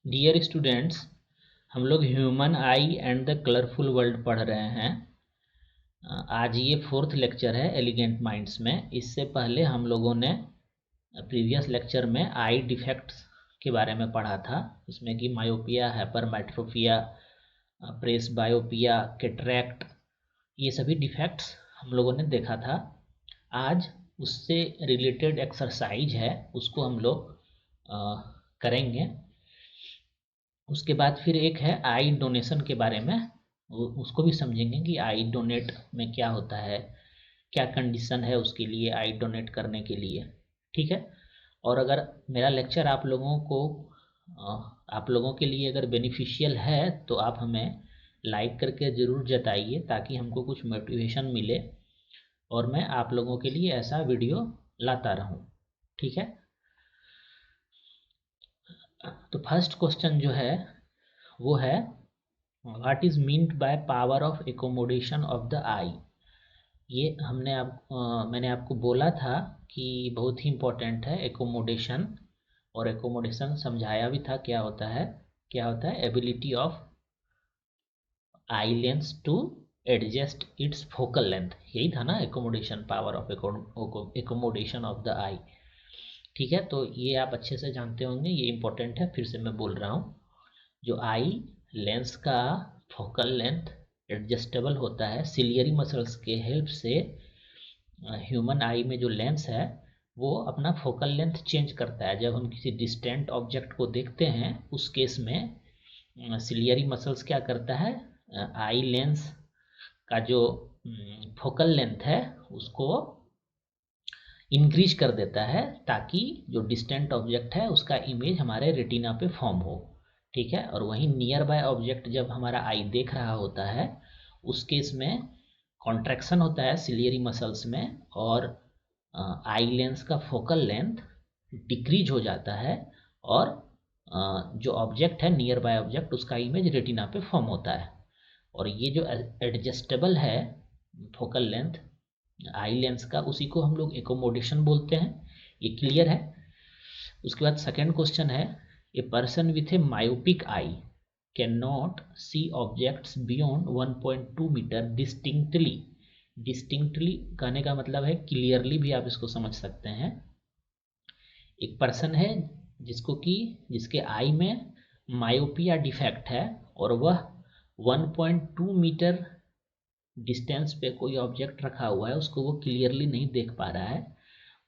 Dear students, हम लोग human I and the colourful world पढ़ रहे हैं। आज ये फोर्थ लेक्चर है एलिगेंट माइंड्स में। इससे पहले हम लोगों ने प्रीवियस लेक्चर में आई डिफेक्ट्स के बारे में पढ़ा था, इसमें कि मायोपिया, हाइपरमेट्रोपिया, प्रेस बायोपिया, कैटरैक्ट, ये सभी डिफेक्ट्स हम लोगों ने देखा था। आज उससे रिलेटेड एक्सरसाइज है, उसको हम लोग करेंगे। उसके बाद फिर एक है आई डोनेशन के बारे में, उसको भी समझेंगे कि आई डोनेट में क्या होता है, क्या कंडीशन है उसके लिए आई डोनेट करने के लिए। ठीक है। और अगर मेरा लेक्चर आप लोगों के लिए अगर बेनिफिशियल है तो आप हमें लाइक करके ज़रूर जताइए, ताकि हमको कुछ मोटिवेशन मिले और मैं आप लोगों के लिए ऐसा वीडियो लाता रहूं। ठीक है। तो फर्स्ट क्वेश्चन जो है वो है, what is meant by power of accommodation of the eye. ये मैंने आपको बोला था कि बहुत ही इम्पोर्टेंट है एकोमोडेशन, और एकोमोडेशन समझाया भी था क्या होता है ability of eye lens to adjust its focal length. यही था ना accommodation, power of accommodation of the eye. ठीक है, तो ये आप अच्छे से जानते होंगे, ये इंपॉर्टेंट है, फिर से मैं बोल रहा हूँ। जो आई लेंस का फोकल लेंथ एडजस्टेबल होता है सिलियरी मसल्स के हेल्प से। ह्यूमन आई में जो लेंस है वो अपना फोकल लेंथ चेंज करता है। जब हम किसी डिस्टेंट ऑब्जेक्ट को देखते हैं उस केस में सिलियरी मसल्स क्या करता है, आई लेंस का जो फोकल लेंथ है उसको इंक्रीज कर देता है, ताकि जो डिस्टेंट ऑब्जेक्ट है उसका इमेज हमारे रेटिना पे फॉर्म हो। ठीक है। और वहीं नियर बाय ऑब्जेक्ट जब हमारा आई देख रहा होता है उस केस में कॉन्ट्रैक्शन होता है सिलियरी मसल्स में, और आई लेंस का फोकल लेंथ डिक्रीज हो जाता है, और जो ऑब्जेक्ट है नियर बाय ऑब्जेक्ट उसका इमेज रेटिना पे फॉर्म होता है। और ये जो एडजस्टेबल है फोकल लेंथ आई लेंस का, उसी को हम लोग एकोमोडेशन बोलते हैं। ये क्लियर है। उसके बाद सेकंड क्वेश्चन है, a person with a myopic eye can not see objects beyond 1.2 metre distinctly. Distinctly कहने का मतलब है क्लियरली भी आप इसको समझ सकते हैं। एक पर्सन है जिसके आई में मायोपिया डिफेक्ट है, और वह 1.2 मीटर डिस्टेंस पे कोई ऑब्जेक्ट रखा हुआ है, उसको वो क्लियरली नहीं देख पा रहा है।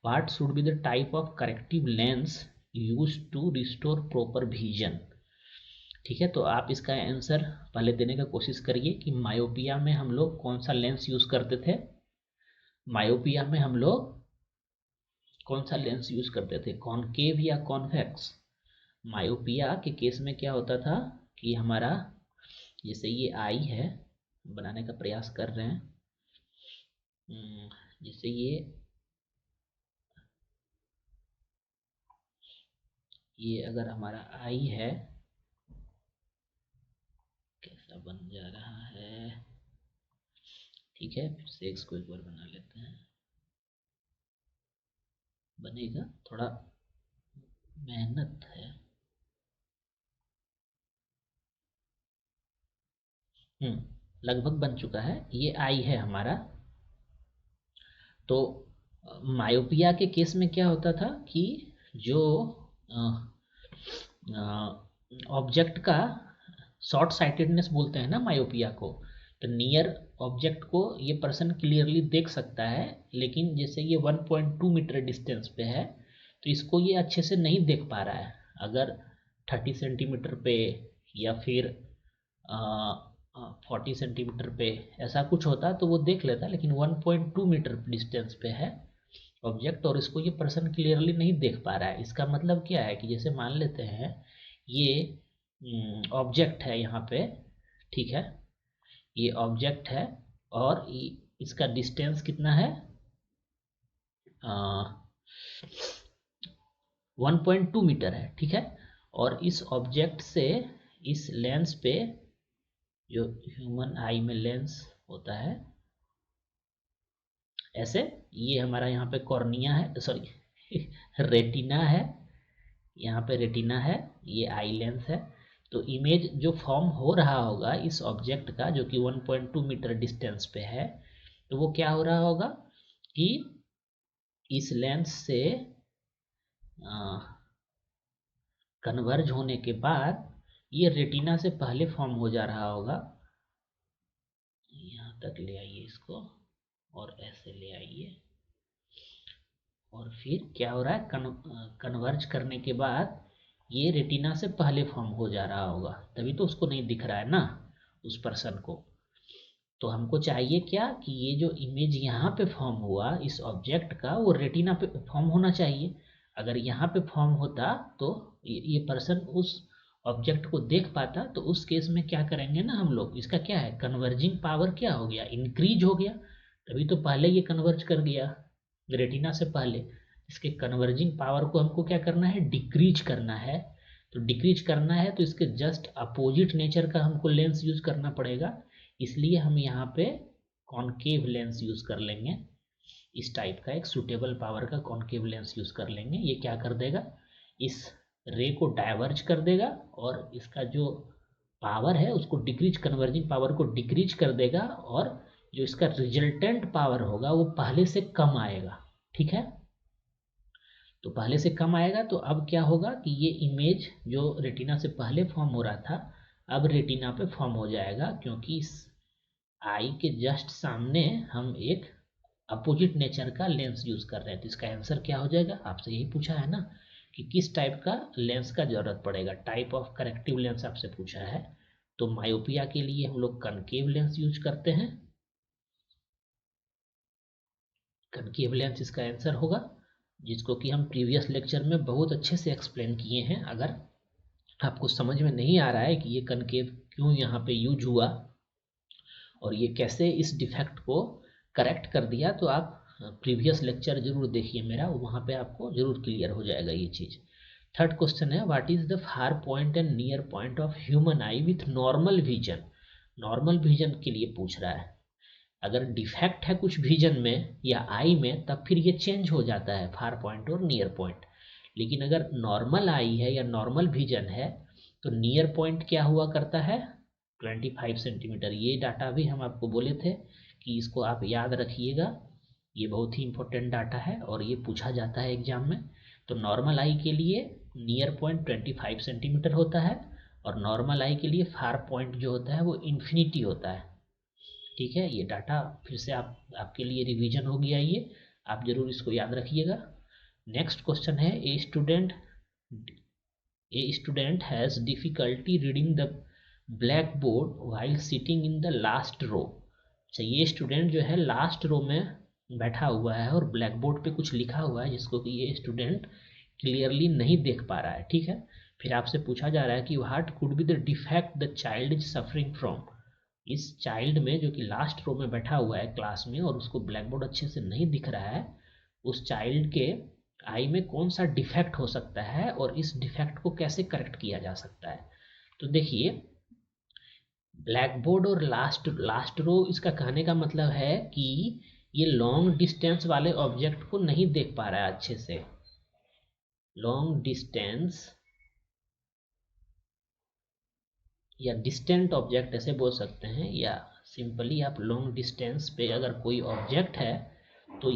What should be the type of corrective lens use to restore proper vision. ठीक है, तो आप इसका आंसर पहले देने का कोशिश करिए कि मायोपिया में हम लोग कौन सा लेंस यूज करते थे। मायोपिया में हम लोग कौन सा लेंस यूज करते थे, कॉनकेव या कॉन्वेक्स। मायोपिया के केस में क्या होता था कि हमारा, जैसे ये आई है, बनाने का प्रयास कर रहे हैं, जैसे ये अगर हमारा आई है, कैसा बन जा रहा है। ठीक है, फिर से इसको एक बार बना लेते हैं, बनेगा, थोड़ा मेहनत है। लगभग बन चुका है, ये आई है हमारा। तो मायोपिया के केस में क्या होता था कि जो ऑब्जेक्ट का शॉर्ट साइटेडनेस बोलते हैं ना मायोपिया को, तो नियर ऑब्जेक्ट को ये पर्सन क्लियरली देख सकता है, लेकिन जैसे ये 1.2 मीटर डिस्टेंस पे है तो इसको ये अच्छे से नहीं देख पा रहा है। अगर 30 सेंटीमीटर पे या फिर 40 सेंटीमीटर पे ऐसा कुछ होता तो वो देख लेता, लेकिन 1.2 मीटर डिस्टेंस पे है ऑब्जेक्ट और इसको ये पर्सन क्लियरली नहीं देख पा रहा है। इसका मतलब क्या है कि जैसे मान लेते हैं ये ऑब्जेक्ट है यहाँ पे, ठीक है, ये ऑब्जेक्ट है और इसका डिस्टेंस कितना है, 1.2 मीटर है। ठीक है, और इस ऑब्जेक्ट से इस लेंस पे, जो ह्यूमन आई में लेंस होता है ऐसे, ये हमारा यहाँ पे कॉर्निया है, सॉरी रेटिना है, यहाँ पे रेटिना है, ये आई लेंस है। तो इमेज जो फॉर्म हो रहा होगा इस ऑब्जेक्ट का जो कि 1.2 मीटर डिस्टेंस पे है, तो वो क्या हो रहा होगा कि इस लेंस से कन्वर्ज होने के बाद ये रेटिना से पहले फॉर्म हो जा रहा होगा। यहाँ तक ले आइए इसको और ऐसे ले आइए, और फिर क्या हो रहा है, कन्वर्ज करने के बाद ये रेटिना से पहले फॉर्म हो जा रहा होगा, तभी तो उसको नहीं दिख रहा है ना उस पर्सन को। तो हमको चाहिए क्या कि ये जो इमेज यहाँ पे फॉर्म हुआ इस ऑब्जेक्ट का वो रेटिना पे फॉर्म होना चाहिए। अगर यहाँ पे फॉर्म होता तो ये पर्सन उस ऑब्जेक्ट को देख पाता, तो उस केस में क्या करेंगे ना हम लोग, इसका क्या है, कन्वर्जिंग पावर क्या हो गया, इंक्रीज हो गया। तभी तो पहले ये कन्वर्ज कर गया रेटिना से पहले। इसके कन्वर्जिंग पावर को हमको क्या करना है, डिक्रीज करना है। तो डिक्रीज करना है तो इसके जस्ट अपोजिट नेचर का हमको लेंस यूज करना पड़ेगा, इसलिए हम यहाँ पे कॉनकेव लेंस यूज कर लेंगे। इस टाइप का एक सुटेबल पावर का कॉनकेव लेंस यूज कर लेंगे। ये क्या कर देगा, इस रे को डाइवर्ज कर देगा और इसका जो पावर है उसको डिक्रीज, कन्वर्जिंग पावर को डिक्रीज कर देगा, और जो इसका रिजल्टेंट पावर होगा वो पहले से कम आएगा। ठीक है, तो पहले से कम आएगा तो अब क्या होगा कि ये इमेज जो रेटिना से पहले फॉर्म हो रहा था अब रेटिना पे फॉर्म हो जाएगा, क्योंकि इस आई के जस्ट सामने हम एक अपोजिट नेचर का लेंस यूज कर रहे हैं। तो इसका आंसर क्या हो जाएगा, आपसे यही पूछा है ना कि किस टाइप का लेंस का जरूरत पड़ेगा, टाइप ऑफ करेक्टिव लेंस आपसे पूछा है। तो मायोपिया के लिए हम लोग कनकेव लेंस यूज करते हैं, कनकेव लेंस इसका आंसर होगा, जिसको कि हम प्रीवियस लेक्चर में बहुत अच्छे से एक्सप्लेन किए हैं। अगर आपको समझ में नहीं आ रहा है कि ये कनकेव क्यों यहाँ पे यूज हुआ और ये कैसे इस डिफेक्ट को करेक्ट कर दिया, तो आप प्रीवियस लेक्चर जरूर देखिए मेरा, वहाँ पे आपको जरूर क्लियर हो जाएगा ये चीज़। थर्ड क्वेश्चन है, what is the far point and near point of human I with normal vision. Normal vision के लिए पूछ रहा है। अगर डिफेक्ट है कुछ विजन में या आई में तब फिर ये चेंज हो जाता है फार पॉइंट और नियर पॉइंट। लेकिन अगर नॉर्मल आई है या नॉर्मल विजन है तो नियर पॉइंट क्या हुआ करता है, 25 सेंटीमीटर। ये डाटा भी हम आपको बोले थे कि इसको आप याद रखिएगा, ये बहुत ही इंपॉर्टेंट डाटा है और ये पूछा जाता है एग्जाम में। तो नॉर्मल आई के लिए नियर पॉइंट 25 सेंटीमीटर होता है और नॉर्मल आई के लिए फार पॉइंट जो होता है वो इन्फिनिटी होता है। ठीक है, ये डाटा फिर से आपके लिए रिवीजन हो गया, ये आप जरूर इसको याद रखिएगा। नेक्स्ट क्वेश्चन है, a student has difficulty reading the black board while sitting in the last row. अच्छा, ये स्टूडेंट जो है लास्ट रो में बैठा हुआ है और ब्लैक बोर्ड पे कुछ लिखा हुआ है जिसको कि ये स्टूडेंट क्लियरली नहीं देख पा रहा है। ठीक है, फिर आपसे पूछा जा रहा है कि what could be the defect the child is suffering from. इस चाइल्ड में जो कि लास्ट रो में बैठा हुआ है क्लास में और उसको ब्लैक बोर्ड अच्छे से नहीं दिख रहा है, उस चाइल्ड के आई में कौन सा डिफेक्ट हो सकता है और इस डिफेक्ट को कैसे करेक्ट किया जा सकता है। तो देखिए, ब्लैक बोर्ड और लास्ट रो, इसका कहने का मतलब है कि ये लॉन्ग डिस्टेंस वाले ऑब्जेक्ट को नहीं देख पा रहा है अच्छे से। लॉन्ग डिस्टेंस या डिस्टेंट ऑब्जेक्ट ऐसे बोल सकते हैं, या सिंपली आप लॉन्ग डिस्टेंस पे अगर कोई ऑब्जेक्ट है तो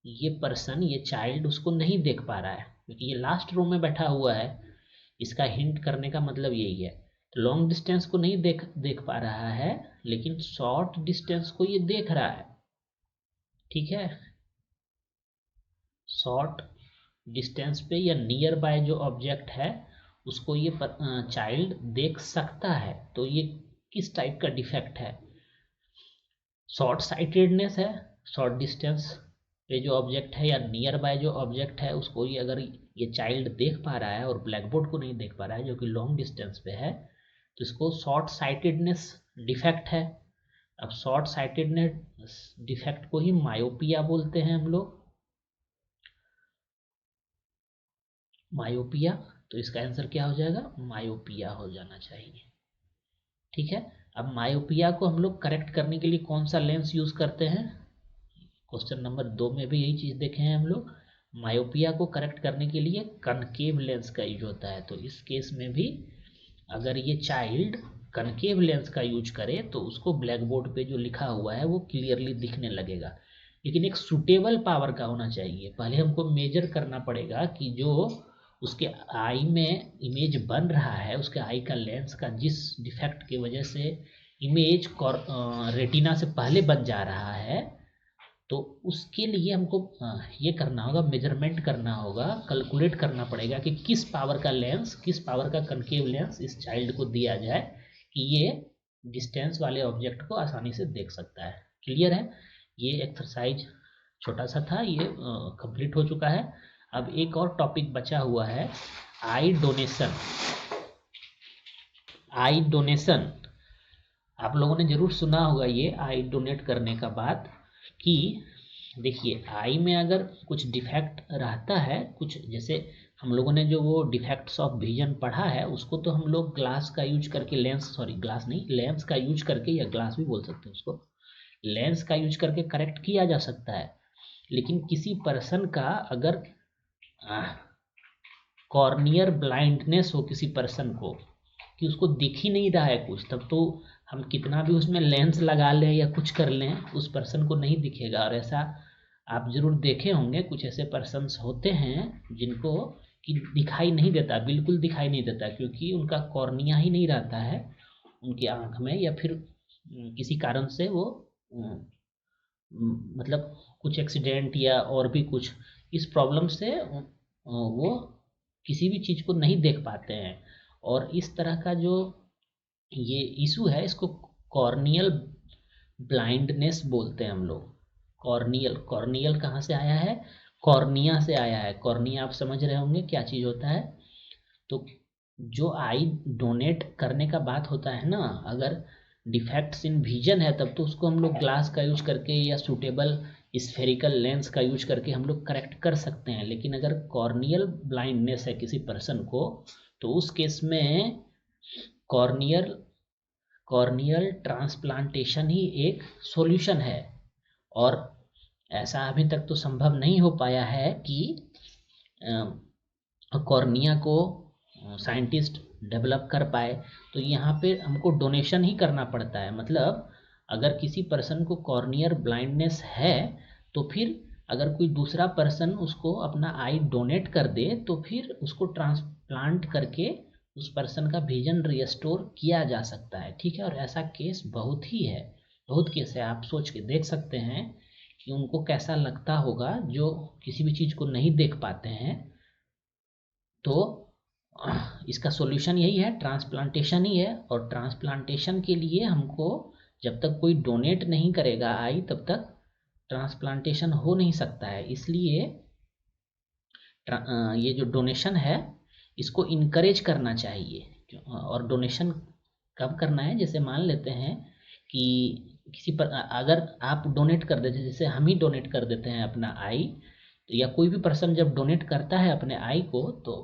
ये पर्सन, ये चाइल्ड उसको नहीं देख पा रहा है क्योंकि ये लास्ट रो में बैठा हुआ है। इसका हिंट करने का मतलब यही है। तो लॉन्ग डिस्टेंस को नहीं देख पा रहा है लेकिन शॉर्ट डिस्टेंस को ये देख रहा है। ठीक है, शॉर्ट डिस्टेंस पे या नियर बाय जो ऑब्जेक्ट है उसको ये चाइल्ड देख सकता है। तो ये किस टाइप का डिफेक्ट है, शॉर्ट साइटेडनेस है। शॉर्ट डिस्टेंस पे जो ऑब्जेक्ट है या नियर बाय जो ऑब्जेक्ट है उसको ये अगर ये चाइल्ड देख पा रहा है और ब्लैक बोर्ड को नहीं देख पा रहा है जो कि लॉन्ग डिस्टेंस पे है, तो इसको शॉर्ट साइटेडनेस डिफेक्ट है। अब शॉर्ट साइटेडनेस डिफेक्ट को ही मायोपिया बोलते हैं हम लोग, मायोपिया। तो इसका आंसर क्या हो जाएगा, मायोपिया हो जाना चाहिए। ठीक है, अब मायोपिया को हम लोग करेक्ट करने के लिए कौन सा लेंस यूज करते हैं, क्वेश्चन नंबर 2 में भी यही चीज देखे हैं हम लोग। मायोपिया को करेक्ट करने के लिए कनकेव लेंस का यूज होता है। तो इस केस में भी अगर ये चाइल्ड कनकेव लेंस का यूज करे तो उसको ब्लैक बोर्ड पे जो लिखा हुआ है वो क्लियरली दिखने लगेगा। लेकिन एक सूटेबल पावर का होना चाहिए। पहले हमको मेजर करना पड़ेगा कि जो उसके आई में इमेज बन रहा है, उसके आई का लेंस का जिस डिफेक्ट की वजह से इमेज रेटिना से पहले बन जा रहा है, तो उसके लिए हमको ये करना होगा, मेजरमेंट करना होगा, कैलकुलेट करना पड़ेगा कि किस पावर का लेंस, किस पावर का कनकेव लेंस इस चाइल्ड को दिया जाए कि ये डिस्टेंस वाले ऑब्जेक्ट को आसानी से देख सकता है। क्लियर है? ये एक्सरसाइज छोटा सा था, ये कंप्लीट हो चुका है। अब एक और टॉपिक बचा हुआ है, आई डोनेशन। आई डोनेशन आप लोगों ने जरूर सुना होगा ये आई डोनेट करने का बात, कि देखिए आई में अगर कुछ डिफेक्ट रहता है, कुछ जैसे हम लोगों ने जो वो डिफेक्ट्स ऑफ विजन पढ़ा है उसको तो हम लोग ग्लास का यूज करके, ग्लास नहीं, लेंस का यूज करके, या ग्लास भी बोल सकते हैं उसको, लेंस का यूज करके करेक्ट किया जा सकता है। लेकिन किसी पर्सन का अगर कॉर्नियर ब्लाइंडनेस हो किसी पर्सन को, कि उसको दिख ही नहीं रहा है कुछ, तब तो हम कितना भी उसमें लेंस लगा लें या कुछ कर लें उस पर्सन को नहीं दिखेगा। और ऐसा आप जरूर देखे होंगे, कुछ ऐसे पर्सन्स होते हैं जिनको कि दिखाई नहीं देता, बिल्कुल दिखाई नहीं देता, क्योंकि उनका कॉर्निया ही नहीं रहता है उनकी आँख में, या फिर किसी कारण से वो मतलब कुछ एक्सीडेंट या और भी कुछ इस प्रॉब्लम से वो किसी भी चीज़ को नहीं देख पाते हैं। और इस तरह का जो ये इशू है इसको कॉर्नियल ब्लाइंडनेस बोलते हैं हम लोग। कॉर्नियल, कॉर्नियल कहाँ से आया है? कॉर्निया से आया है। कॉर्निया आप समझ रहे होंगे क्या चीज़ होता है। तो जो आई डोनेट करने का बात होता है ना, अगर डिफेक्ट्स इन विजन है तब तो उसको हम लोग ग्लास का यूज करके या सूटेबल स्फेरिकल लेंस का यूज करके हम लोग करेक्ट कर सकते हैं। लेकिन अगर कॉर्नियल ब्लाइंडनेस है किसी पर्सन को, तो उस केस में कॉर्नियल कॉर्नियल ट्रांसप्लांटेशन ही एक सॉल्यूशन है। और ऐसा अभी तक तो संभव नहीं हो पाया है कि कॉर्निया को साइंटिस्ट डेवलप कर पाए। तो यहाँ पे हमको डोनेशन ही करना पड़ता है। मतलब अगर किसी पर्सन को कॉर्नियर ब्लाइंडनेस है तो फिर अगर कोई दूसरा पर्सन उसको अपना आई डोनेट कर दे तो फिर उसको ट्रांसप्लांट करके उस पर्सन का विजन रिस्टोर किया जा सकता है। ठीक है? और ऐसा केस बहुत ही है, बहुत केस है। आप सोच के देख सकते हैं कि उनको कैसा लगता होगा जो किसी भी चीज़ को नहीं देख पाते हैं। तो इसका सॉल्यूशन यही है, ट्रांसप्लांटेशन ही है। और ट्रांसप्लांटेशन के लिए हमको जब तक कोई डोनेट नहीं करेगा आई तब तक ट्रांसप्लांटेशन हो नहीं सकता है। इसलिए ये जो डोनेशन है इसको इनकरेज करना चाहिए। और डोनेशन कब करना है? जैसे मान लेते हैं कि किसी पर अगर आप डोनेट कर देते, जैसे हम ही डोनेट कर देते हैं अपना आई, तो या कोई भी पर्सन जब डोनेट करता है अपने आई को, तो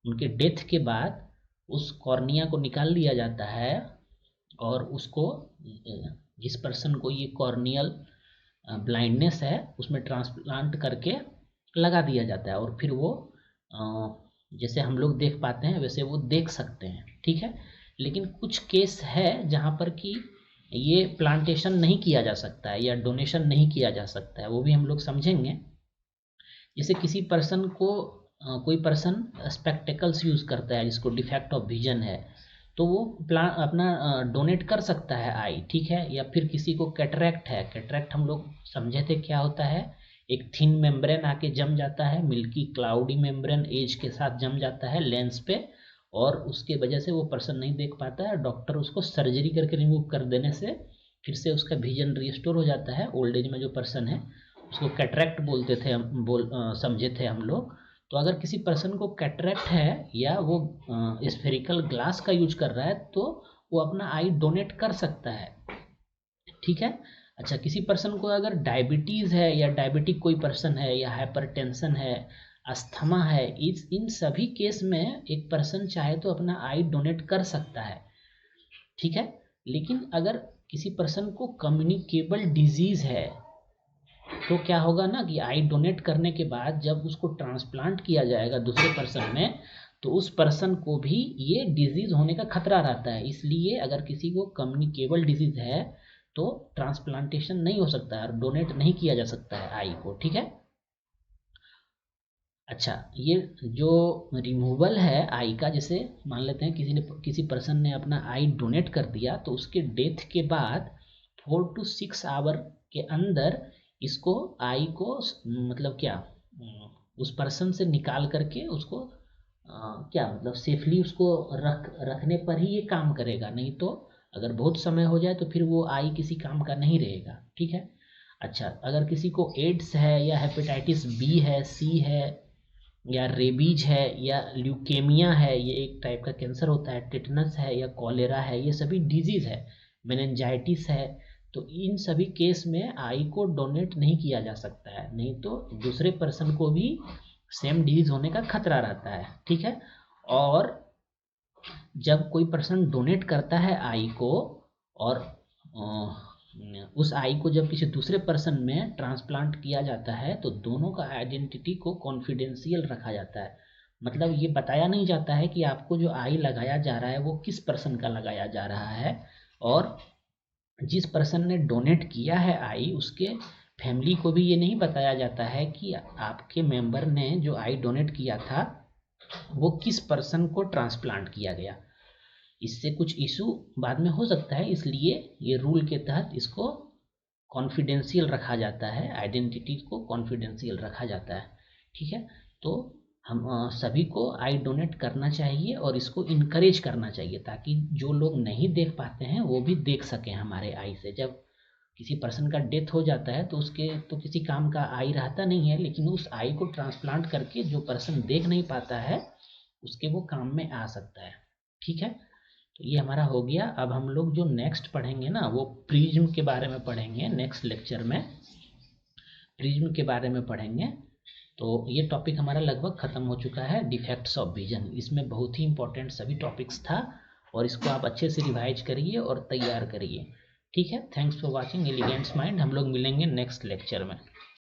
उनके डेथ के बाद उस कॉर्निया को निकाल लिया जाता है और उसको जिस पर्सन को ये कॉर्नियल ब्लाइंडनेस है उसमें ट्रांसप्लांट करके लगा दिया जाता है। और फिर वो जैसे हम लोग देख पाते हैं वैसे वो देख सकते हैं। ठीक है? लेकिन कुछ केस है जहाँ पर कि ये प्लांटेशन नहीं किया जा सकता है या डोनेशन नहीं किया जा सकता है, वो भी हम लोग समझेंगे। जैसे किसी पर्सन को कोई पर्सन स्पेक्टेकल्स यूज़ करता है जिसको डिफेक्ट ऑफ विजन है, तो वो अपना डोनेट कर सकता है आई। ठीक है? या फिर किसी को कैटरैक्ट है, कैटरैक्ट हम लोग समझे थे क्या होता है, एक थिन मेम्ब्रेन आके जम जाता है, मिल्की क्लाउडी मेम्ब्रेन एज के साथ जम जाता है लेंस पे, और उसके वजह से वो पर्सन नहीं देख पाता है। डॉक्टर उसको सर्जरी करके रिमूव कर देने से फिर से उसका विजन रिस्टोर हो जाता है। ओल्ड एज में जो पर्सन है उसको कैटरैक्ट बोलते थे हम, समझे थे हम लोग। तो अगर किसी पर्सन को कैटरैक्ट है या वो स्फेरिकल ग्लास का यूज कर रहा है तो वो अपना आई डोनेट कर सकता है। ठीक है? अच्छा, किसी पर्सन को अगर डायबिटीज़ है या डायबिटिक कोई पर्सन है या हाइपरटेंशन है, अस्थमा है, इन सभी केस में एक पर्सन चाहे तो अपना आई डोनेट कर सकता है। ठीक है? लेकिन अगर किसी पर्सन को कम्युनिकेबल डिजीज़ है, तो क्या होगा ना कि आई डोनेट करने के बाद जब उसको ट्रांसप्लांट किया जाएगा दूसरे पर्सन में, तो उस पर्सन को भी ये डिजीज होने का खतरा रहता है। इसलिए अगर किसी को कम्युनिकेबल डिजीज है तो ट्रांसप्लांटेशन नहीं हो सकता है और डोनेट नहीं किया जा सकता है आई को, ठीक है। अच्छा, ये जो रिमूवल है आई का, जैसे मान लेते हैं किसी पर्सन ने अपना आई डोनेट कर दिया, तो उसके डेथ के बाद 4 to 6 आवर के अंदर इसको आई को मतलब क्या उस पर्सन से निकाल करके उसको क्या मतलब सेफली उसको रखने पर ही ये काम करेगा, नहीं तो अगर बहुत समय हो जाए तो फिर वो आई किसी काम का नहीं रहेगा, ठीक है। अच्छा, अगर किसी को एड्स है या हेपेटाइटिस बी है, सी है, या रेबीज है, या ल्यूकेमिया है, ये एक टाइप का कैंसर होता है, टिटनस है या कॉलेरा है, ये सभी डिजीज है, मेनिंजाइटिस है, तो इन सभी केस में आई को डोनेट नहीं किया जा सकता है, नहीं तो दूसरे पर्सन को भी सेम डिजीज होने का खतरा रहता है, ठीक है। और जब कोई पर्सन डोनेट करता है आई को और उस आई को जब किसी दूसरे पर्सन में ट्रांसप्लांट किया जाता है, तो दोनों का आइडेंटिटी को कॉन्फिडेंशियल रखा जाता है। मतलब ये बताया नहीं जाता है कि आपको जो आई लगाया जा रहा है वो किस पर्सन का लगाया जा रहा है, और जिस पर्सन ने डोनेट किया है आई उसके फैमिली को भी ये नहीं बताया जाता है कि आपके मेंबर ने जो आई डोनेट किया था वो किस पर्सन को ट्रांसप्लांट किया गया। इससे कुछ इशू बाद में हो सकता है, इसलिए ये रूल के तहत इसको कॉन्फिडेंशियल रखा जाता है, आइडेंटिटी को कॉन्फिडेंशियल रखा जाता है, ठीक है। तो हम सभी को आई डोनेट करना चाहिए और इसको इनकरेज करना चाहिए, ताकि जो लोग नहीं देख पाते हैं वो भी देख सकें हमारे आई से। जब किसी पर्सन का डेथ हो जाता है तो उसके तो किसी काम का आई रहता नहीं है, लेकिन उस आई को ट्रांसप्लांट करके जो पर्सन देख नहीं पाता है उसके वो काम में आ सकता है, ठीक है। तो ये हमारा हो गया। अब हम लोग जो नेक्स्ट पढ़ेंगे ना वो प्रिज्म के बारे में पढ़ेंगे, नेक्स्ट लेक्चर में प्रिज्म के बारे में पढ़ेंगे। तो ये टॉपिक हमारा लगभग ख़त्म हो चुका है, डिफेक्ट्स ऑफ विजन। इसमें बहुत ही इंपॉर्टेंट सभी टॉपिक्स था और इसको आप अच्छे से रिवाइज करिए और तैयार करिए, ठीक है। Thanks for watching elegants mind. हम लोग मिलेंगे नेक्स्ट लेक्चर में।